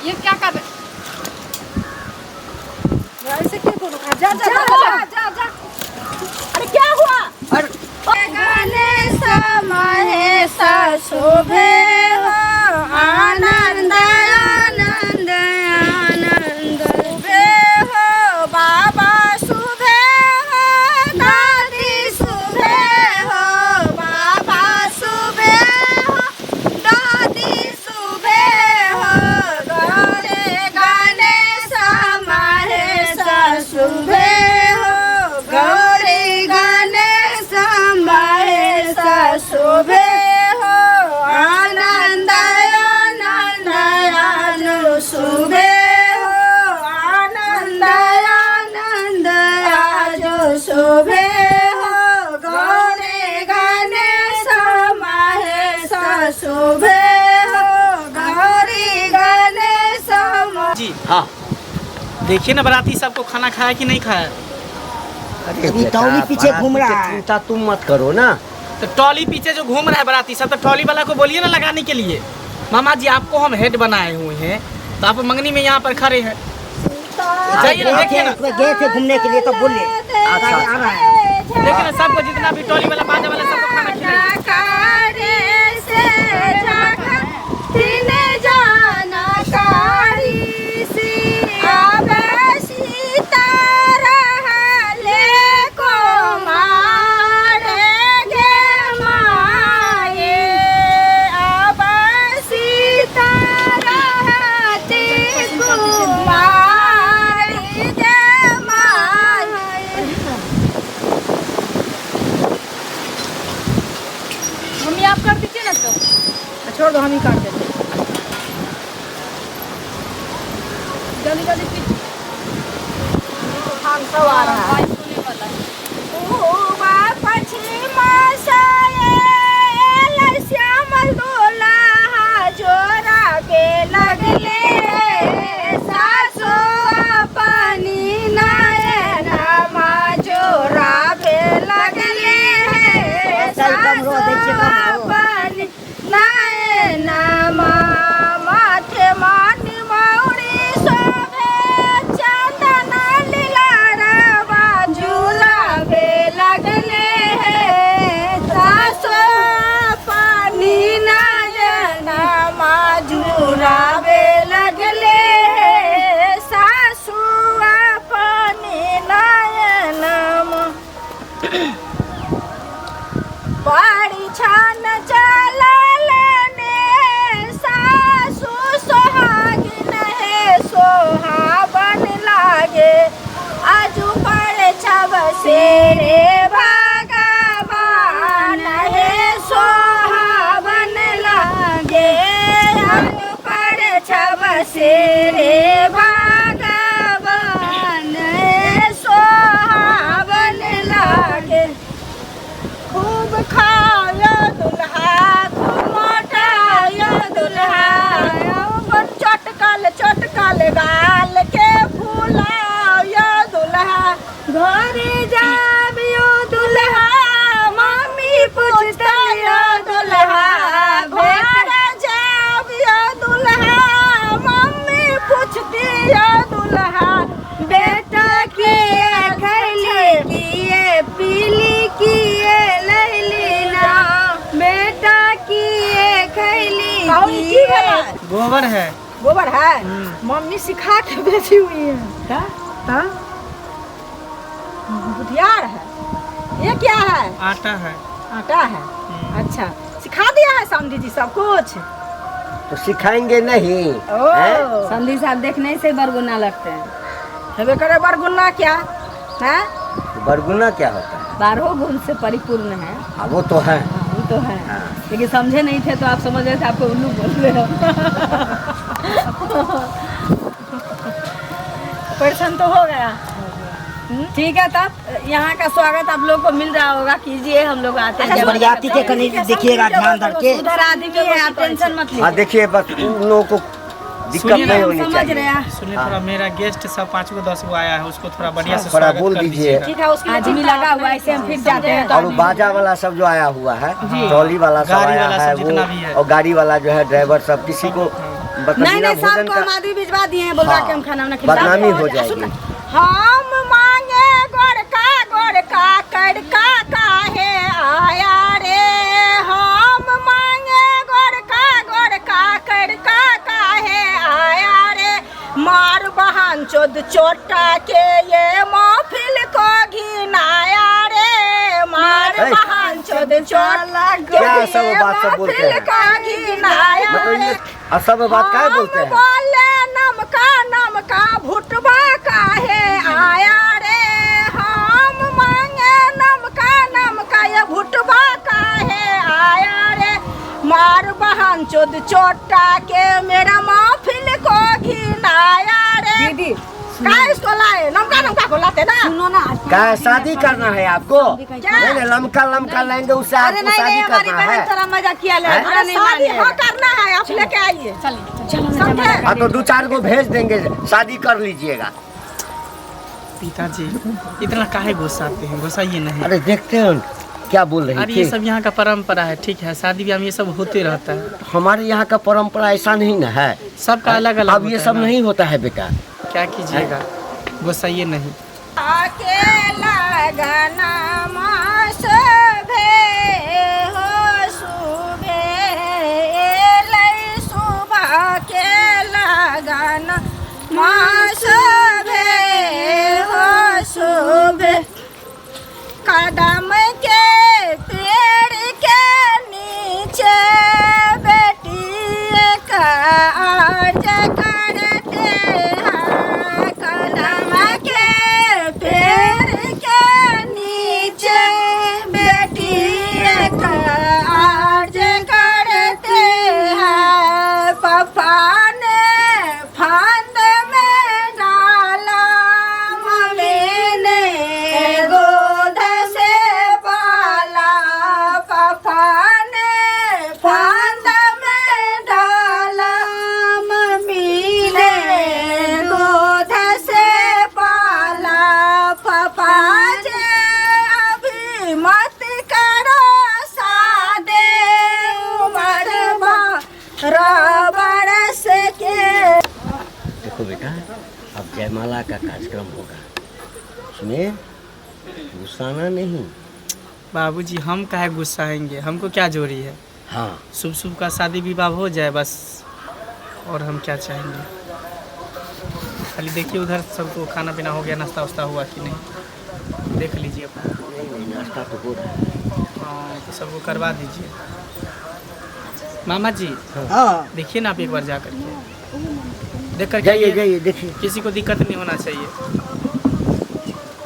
ये क्या कर रहे? ऐसे क्यों करो? जा जा जा जा जा। अरे क्या हुआ? गणेश महेश शोभे हो आनंद आनंद आनंद शोभे हो बाबा शुभे हो दादी शुभे हो बाबा शुभे हो दादी शुभे हो गौरे गणेश महेश शुभे हो गौरी गणेश महेश शुभे हो आनंद आनंद आनंद शुभे हो आनंद आनंद आज शुभे हो गौरी गणेश महेश शुभे हो गौरी गणेश जी हाँ, देखिए ना बाराती सबको खाना खाया कि नहीं खाया। अरे टॉली पीछे घूम रहा है। चिंता तुम मत करो ना। तो ट्रॉली पीछे जो घूम रहा है बाराती सब, तो ट्रॉली वाला को बोलिए ना लगाने के लिए। मामा जी आपको हम हेड बनाए हुए हैं, तो आप मंगनी में यहाँ पर खड़े हैं। जाइए ना, देखिए ना, गए थे घूमने के लिए तो बोले देखिए ना सबको जितना भी ट्रॉली वाला बाजा वाला सबको खाना खिलाइए। मम्मी आप कर दीजिए ना तो। छोड़ दो, हम ही काट देते। जल्दी जल्दी पीछे। खान सब आ रहा है। सोने वाला है। श्यामल दूल्हा जोरा के लगले सासो अपनी नयनमा जोरा पे लगले सासो अपनी नयनमा माथे मानी मौड़ी शोभे चंदन लीलारवा झूला पे लगले सासो पानी नयनमा झूलावे लगले सासु अपनी नयनमा बड़ी छान चलले ने सासु सोहागिन है सोहाबन लागे आजू पड़े छब से रे भगवान है सोहाबन लागे आजू पड़े छब से रे भगवान है सोहाबन लागे खूब खाया दुल्हा खूब मोटाया दुल्हा चटकल गाल के फूलाया दुल्हा घरे जाबियो दुल्हा मम्मी पूछता यो दुल्हा घरे जाबियो दुल्हा मम्मी पूछती यो दुल्हा बेटा किए खैली किए पीली किए लैली ना बेटा किए खैली गोबर है। गोबर है। मम्मी सिखा के बेची हुई है। क्या? हाँ? बुधियार है। ये क्या है? आटा है। आटा है। अच्छा, सिखा दिया है समधी जी सब कुछ। तो सिखाएंगे नहीं। ओ, समधी साहब देखने से बरगुना लगते हैं। हेबे करे बरगुन्ना क्या है? बरगुना क्या होता है? 12 गुण से परिपूर्ण है। हाँ, वो तो है। वो तो है, लेकिन समझे नहीं थे तो आप समझ रहे थे आपको उल्लू बोल रहे हो। ऑपरेशन तो हो गया। ठीक है, तब यहाँ का स्वागत आप लोग को मिल रहा होगा, कीजिए। हम लोग आते हैं बरियाती के कहीं देखिएगा ध्यान करके। उधर आदमी है, आप टेंशन मत लीजिए। हाँ देखिए, बस उन लोगों को दिक्कत नहीं होनी समझ रहे चाहिए। हैं। सुनिए थोड़ा, मेरा गेस्ट सब 5 गो 10 गो आया है, उसको थोड़ा बढ़िया से थोड़ा स्वागत बोल कर दीजिए। ठीक है, उसके आदमी लगा हुआ है, ऐसे हम फिर जाते हैं और वो बाजा वाला सब जो आया हुआ है, ट्रॉली वाला सब गाड़ी आया वाला है सब जितना भी वो, है। और गाड़ी वाला जो है ड्राइवर सब, किसी को नहीं नहीं, भोजन सबको हम का आदमी भिजवा दिए हैं, बोलवा के हम खाना वाना खिला बदनामी हो जाएगी। हम मांगे गोरका कड़का काहे आया रे। हम मांगे गोरका कड़का काहे आया रे। मार बहन चोद चोटा के ये महफिल को घिनाया रे। मार बहन चोद चोटा के क्या सब ये बात सब बोलते महफिल हैं? को घिनाया मतलब रे। ये सब बात क्या बोलते हम हैं? बोले नमका भुटबा काहे आया रे। हम मांगे नमका ये भुटबा काहे आया रे। मार बहन चोद चोटा के मेरा महफिल को घिनाया रे। दीदी का इसको लाए नमका को लाते ना। सुनो ना, क्या शादी करना है आपको? क्या? नहीं नहीं, लमका लेंगे उससे अरे आपको नहीं शादी नहीं, हमारी करना बहन है। थोड़ा मजा किया ले, हैं? बुरा नहीं शादी मानिएगा। हो करना है आप लेके आइए। समझे? हाँ तो 2-4 को भेज देंगे, शादी कर लीजिएगा। पिताजी इतना काहे गुस्साते हैं? गुस्साइए नहीं। अरे देखते हैं क्या बोल रही अरे ये थी। सब यहाँ का परंपरा है, ठीक है, शादी ब्याह में ये सब होते रहता है, हमारे यहाँ का परंपरा ऐसा नहीं ना है। सबका अलग अलग अब ये सब नहीं होता है बेटा। क्या कीजिएगा, गुस्साइए नहीं। अकेला गनमा शोभे हो शुभे एलै शुभ अकेला गनमा शोभे हो शुभे। कदम के पेड़ के नीचे बेटी का अर्ज करते हैं। कदम के पेड़ के नीचे बेटी का अर्ज करते हैं। पापा ने फांद में डाला मम्मी ने गोद से पाला। पापा ने फांद में डाला मम्मी ने गोद से पाला। पापा जी अभी मत करो सादे उम्र बरस के। देखो बेटा, अब जयमाला का कार्यक्रम होगा, उसमें गुस्साना नहीं। बाबूजी हम काहे गुस्साएंगे, हमको क्या जोरी है? हाँ शुभ शुभ का शादी विवाह हो जाए बस, और हम क्या चाहेंगे। खाली देखिए उधर सबको खाना पीना हो गया, नाश्ता वास्ता हुआ कि नहीं, देख लीजिए अपना। नहीं नाश्ता तो हो रहा है। हाँ तो सबको करवा दीजिए। मामा जी हाँ देखिए ना आप एक बार जा करके देख कर जाइए जाइए देखिए। किसी को दिक्कत नहीं होना चाहिए।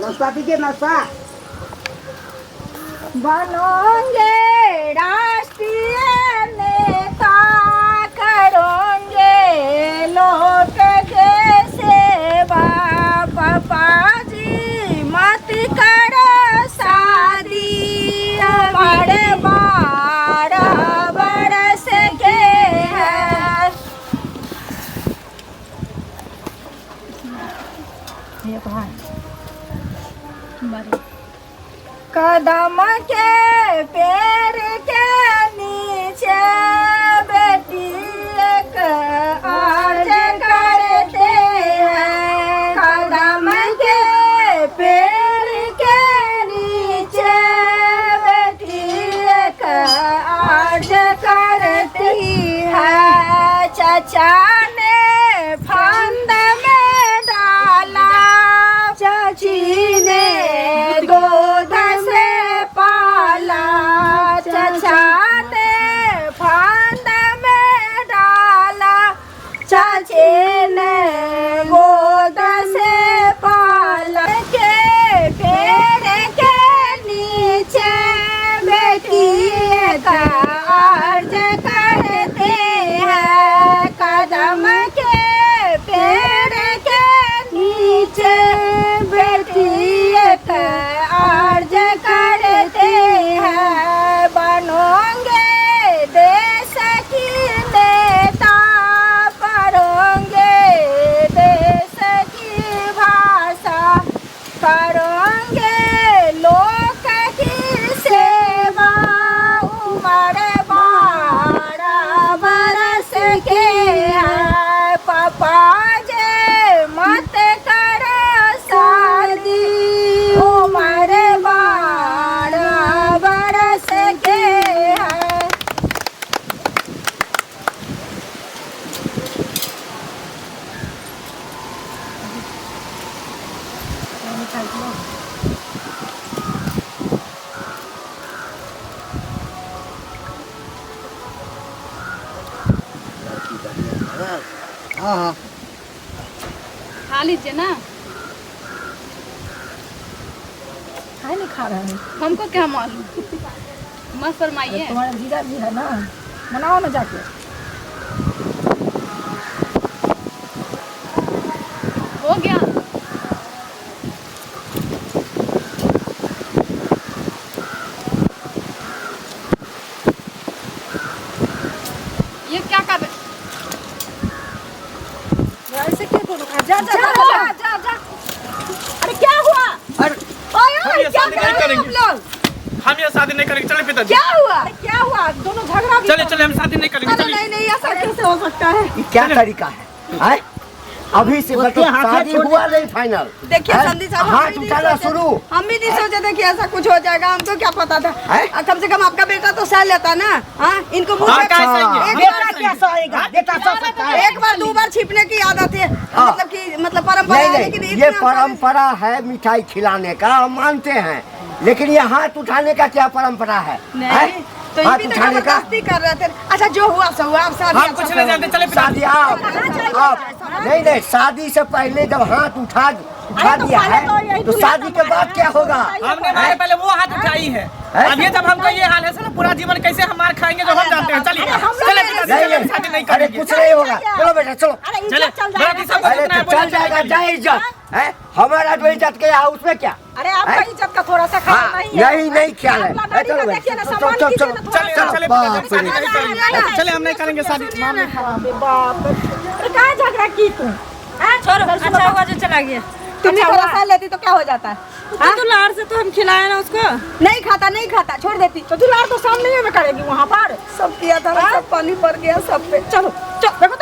नाश्ता दीजिए नाश्ता। बनोगे राष्ट्रीय नेता करोगे लोक के सेवा। पापा जी मत करो शादी बड़े 12 बरस के हैं। कदम के पेड़ के नीचे बेटी का अर्ज करते हैं। कदम के पेड़ के नीचे बेटी का अर्ज करती है। चाचा ने फंद में डाला, चाची ने गोद से पाला। चाचा ने फंद में डाला, चाची ने गोद से पाला। के पेड़ के नीचे बेटी का अर्ज करते हैं। कदम हाँ हाँ खा लीजिए ना। खाए नहीं खा रहे हैं हमको क्या मालूम, मत फरमाइए। तुम्हारे जीजा जी है ना, मनाओ ना जाके। हो गया। ये क्या कर रहे? ऐसे क्यों दोनों खा? जा जा जा जा जा। अरे क्या हुआ? अरे हम ये शादी नहीं तुम करेंगे, लोग हम ये शादी नहीं करेंगे। चले पिताजी, क्या हुआ? अरे क्या हुआ? दोनों झगड़ा भी चले चले, हम शादी नहीं करेंगे। अरे चलिए। नहीं नहीं, ऐसा कैसे हो सकता है? ये क्या तरीका है? अभी से मतलब शादी हुआ नहीं फाइनल। देखिए संदीप साहब, हम हाथ भी नहीं उठाना सोचे- शुरू। हम भी नहीं सोचे थे कि ऐसा कुछ हो जाएगा, हमको क्या पता था। कम से कम आपका बेटा तो सह लेता ना। हाँ, इनको मुंह हाँ, पे- क्या सहेंगे? एक बेटा बार- क्या सहेगा? बेटा सह सकता है? एक बार 2 बार छिपने की आदत है, हाँ। मतलब कि मतलब परंपरा नहीं है, लेकिन नहीं, ये इतना- परंपरा है मिठाई खिलाने का, हम मानते हैं, लेकिन ये हाथ उठाने का क्या परंपरा है? नहीं तो ये हाथ भी तो उठाने का जबरदस्ती कर रहे थे। अच्छा जो हुआ सो हुआ, आप शादी हम कुछ नहीं जानते। चले शादी पिताजी। आप नहीं नहीं, शादी से पहले जब हाथ उठा दिया है तो शादी के बाद क्या होगा? हमने मारे पहले वो हाथ उठाई है। अब ये जब हमको ये हाल है सर, पूरा जीवन कैसे हम मार खाएंगे जो हम जानते हैं। चलिए चले पिताजी, नहीं चले, हम शादी नहीं नहीं, अरे करेंगे। कुछ नहीं होगा। चलो बेटा चलो। चले बड़ा किस्सा को अरे जितना है तो बोला चल जाएगा, चलेगा। जाए इज्जत है हमारा, जो इज्जत गया है उसमें क्या? अरे आपका हैं? इज्जत का थोड़ा सा ख्याल हाँ, नहीं है। यही नहीं ख्याल है। अपना दाढ़ी चलो का बेटा, देखिए ना, चलो, सम्मान चलो, कीजिए चलो, ना थोड़ा चले सा। चले बाप पिताजी, शादी रे। नहीं करेंगे। चले, हम नहीं करेंगे शादी। बाप रे। अरे कहाँ झगड़ा की तुम? छोड़ो, अच्छा हुआ जो चला गया। तुम अच्छा थोड़ा हुआ। सा लेती तो क्या हो जाता है? हाँ? तो लाड़ से तो हम खिलाए ना उसको। नहीं खाता नहीं खाता, छोड़ देती तो दुलार तो सामने में करेगी वहाँ पर। सब किया था, सब पानी पड़ गया सब पे। चलो चलो